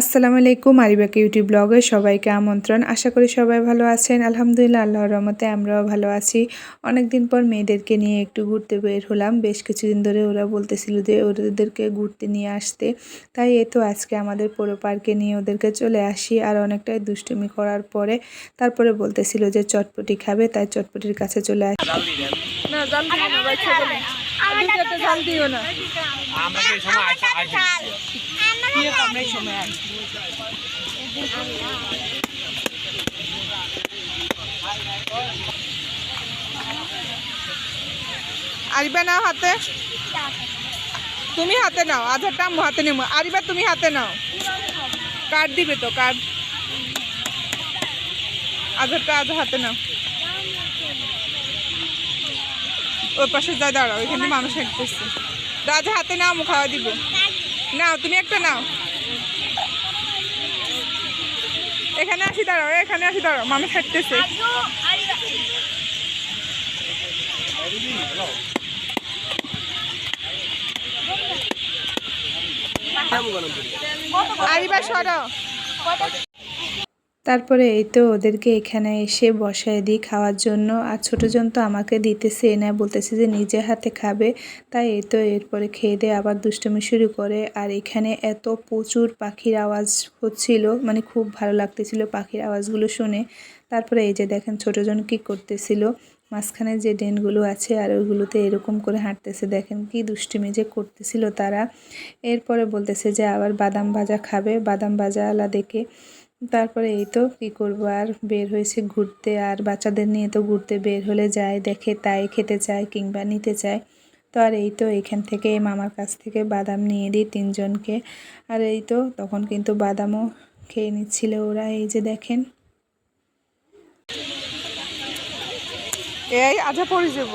আসসালামু আলাইকুম আরিবাকে ইউটিউব ব্লগে সবাইকে আমন্ত্রণ। আশা করি সবাই ভালো আছেন। আলহামদুলিল্লাহ আল্লাহর রহমতে আমরাও ভালো আছি। অনেক দিন পর মেয়েদেরকে নিয়ে একটু ঘুরতে বের হলাম। বেশ কিছুদিন ধরে ওরা বলতেছিল যে ওদেরকে ঘুরতে নিয়ে আসতে, তাই এই তো আজকে আমাদের পৌর পার্কে নিয়ে ওদেরকে চলে আসি। আর অনেকটাই দুষ্টুমি করার পরে তারপরে বলতেছিল যে চটপটি খাবে, তাই চটপটির কাছে চলে আসি। আরিবা নাও হাতে, তুমি হাতে নাও, আধারটা আম্মু হাতে নেবো। আরিবা তুমি হাতে নাও, কার্ড দিবে তো, কার্ড আধারটা আধা হাতে নাও। ওই পাশে যা দাঁড়াও, এখানে মানুষ হেঁটতেছে। আধা হাতে নাও, আম্মু খাওয়া দিব। নাও তুমি একটা নাও, এখানে আসি দাঁড়াও, এখানে আসি দাঁড়াও, মানুষ হাঁটতেছে। তারপরে এই তো ওদেরকে এখানে এসে বসায় দিই খাওয়ার জন্য। আর ছোটোজন তো আমাকে দিতেছে না, বলতেছে যে নিজে হাতে খাবে। তাই এই তো এরপরে খেয়ে দিয়ে আবার দুষ্টুমি শুরু করে। আর এখানে এত প্রচুর পাখির আওয়াজ হচ্ছিল, মানে খুব ভালো লাগতেছিল পাখির আওয়াজগুলো শুনে। তারপরে এই যে দেখেন ছোটোজন কি করতেছিল, মাঝখানে যে ড্রেনগুলো আছে আর ওইগুলোতে এরকম করে হাঁটতেছে। দেখেন কি দুষ্টুমি যে করতেছিল তারা। এরপরে বলতেছে যে আবার বাদাম ভাজা খাবে, বাদাম ভাজাওয়ালা দেখে। তারপরে এই তো কী করবো, আর বের হয়েছে ঘুরতে। আর বাচ্চাদের নিয়ে তো ঘুরতে বের হলে যায় দেখে তাই খেতে চায় কিংবা নিতে চায়। তো আর এই তো এখান থেকে মামার কাছ থেকে বাদাম নিয়ে দিই তিনজনকে। আর এই তো তখন কিন্তু বাদামও খেয়ে নিচ্ছিল ওরা। এই যে দেখেন, এই আজা পড়ে যাব।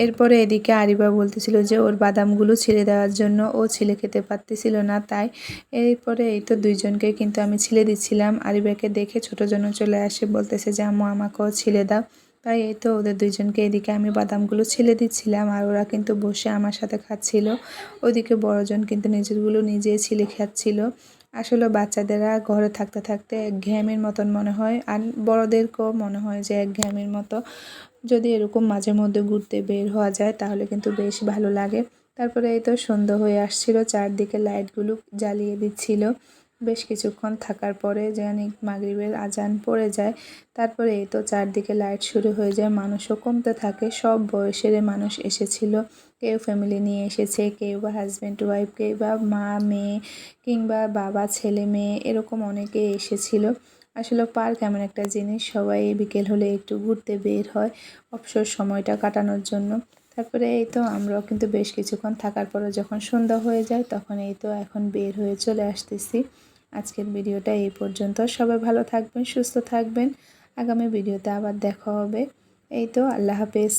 এরপরে এদিকে আরিবা বলতেছিল যে ওর বাদামগুলো ছিলে দেওয়ার জন্য, ও ছিলে খেতে পারতেছিল না। তাই এরপরে এই তো দুইজনকে কিন্তু আমি ছিলে দিচ্ছিলাম। আরিবাকে দেখে ছোটোজন চলে আসে, বলতেছে যে আম্মু আমাকেও ছিলে দাও। তাই এই তো ওদের দুইজনকে এদিকে আমি বাদামগুলো ছিলে দিচ্ছিলাম, আর ওরা কিন্তু বসে আমার সাথে খাচ্ছিল। ওদিকে বড়জন কিন্তু নিজেরগুলো নিজেই ছিলে খাচ্ছিল। আসলে বাচ্চাদেরা ঘরে থাকতে থাকতে একঘেয়েমির মতন মনে হয়, আর বড়দেরকেও মনে হয় যে একঘেয়েমির মতো। যদি এরকম মাঝে মধ্যে ঘুরতে বের হওয়া যায় তাহলে কিন্তু বেশ ভালো লাগে। তারপরে এই তো সন্ধ্যা হয়ে আসছিল, চারদিকে লাইটগুলো জ্বালিয়ে দিচ্ছিল। বেশ কিছুক্ষণ থাকার পরে জানি মাগরিবের আজান পড়ে যায়। তারপরে এই তো চারদিকে লাইট শুরু হয়ে যায়, মানুষও কমতে থাকে। সব বয়সের মানুষ এসেছিল, কেউ ফ্যামিলি নিয়ে এসেছে, কেউ বা হাজব্যান্ড ওয়াইফ, কেউ বা মা মেয়ে কিংবা বাবা ছেলে মেয়ে, এরকম অনেকে এসেছিল। আসলে পার্ক এমন একটা জিনিস, সবাই বিকেল হলে একটু ঘুরতে বের হয় অবসর সময়টা কাটানোর জন্য। তারপরে এই তো আমরাও কিন্তু বেশ কিছুক্ষণ থাকার পরে যখন সন্ধ্যা হয়ে যায় তখন এই তো এখন বের হয়ে চলে আসতেছি। আজকের ভিডিওটা এই পর্যন্ত। সবাই ভালো থাকবেন, সুস্থ থাকবেন। আগামী ভিডিওতে আবার দেখা হবে। এই তো, আল্লাহ হাফেজ।